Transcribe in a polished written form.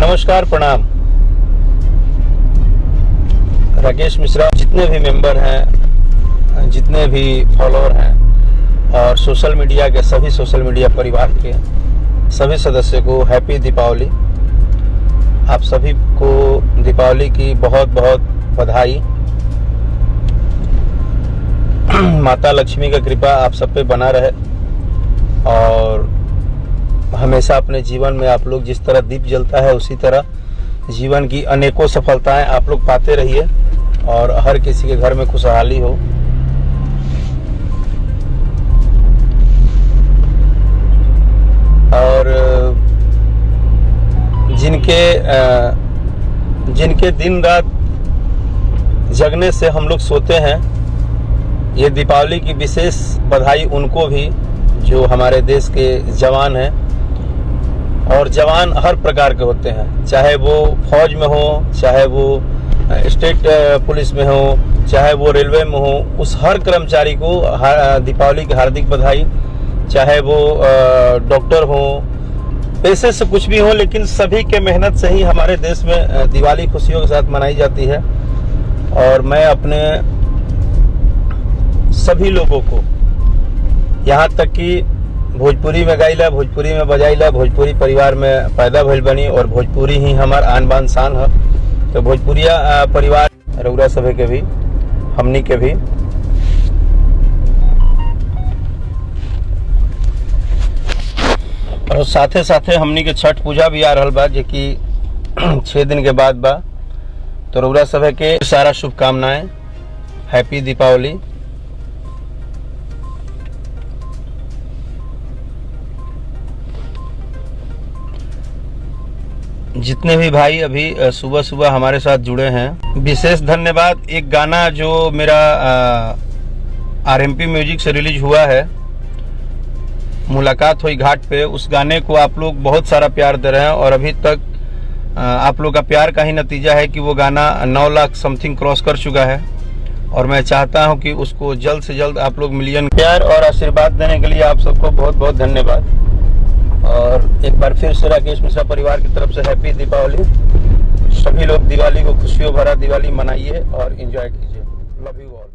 नमस्कार, प्रणाम। राकेश मिश्रा जितने भी मेंबर हैं, जितने भी फॉलोअर हैं और सोशल मीडिया के सभी सोशल मीडिया परिवार के सभी सदस्यों को हैप्पी दीपावली। आप सभी को दीपावली की बहुत बहुत बधाई। माता लक्ष्मी का कृपा आप सब पे बना रहे और हमेशा अपने जीवन में आप लोग जिस तरह दीप जलता है उसी तरह जीवन की अनेकों सफलताएं आप लोग पाते रहिए और हर किसी के घर में खुशहाली हो। और जिनके दिन रात जगने से हम लोग सोते हैं, ये दीपावली की विशेष बधाई उनको भी जो हमारे देश के जवान हैं। और जवान हर प्रकार के होते हैं, चाहे वो फौज में हो, चाहे वो स्टेट पुलिस में हो, चाहे वो रेलवे में हो, उस हर कर्मचारी को दीपावली की हार्दिक बधाई। चाहे वो डॉक्टर हो, पैसे से कुछ भी हो, लेकिन सभी के मेहनत से ही हमारे देश में दिवाली खुशियों के साथ मनाई जाती है। और मैं अपने सभी लोगों को, यहाँ तक कि भोजपुरी में गाइला, भोजपुरी में बजाइला, भोजपुरी परिवार में पैदा भइल बनी और भोजपुरी ही हमार आन बान शान है, तो भोजपुरिया परिवार रउरा सभे के भी, हमनी के भी और साथे साथे हमनी के छठ पूजा भी आ रहल बा, जो कि 6 दिन के बाद बा। तो रउरा सभे के सारा शुभकामनाएं, हैप्पी दीपावली। जितने भी भाई अभी सुबह सुबह हमारे साथ जुड़े हैं, विशेष धन्यवाद। एक गाना जो मेरा RMP म्यूजिक से रिलीज हुआ है, मुलाकात हुई घाट पे, उस गाने को आप लोग बहुत सारा प्यार दे रहे हैं और अभी तक आप लोग का प्यार का ही नतीजा है कि वो गाना 9 लाख समथिंग क्रॉस कर चुका है। और मैं चाहता हूं कि उसको जल्द से जल्द आप लोग मिलियन प्यार और आशीर्वाद देने के लिए आप सबको बहुत बहुत धन्यवाद। और एक बार फिर से राकेश मिश्रा परिवार की तरफ से हैप्पी दीपावली। सभी लोग दिवाली को खुशियों भरा दिवाली मनाइए और एंजॉय कीजिए। Love you all.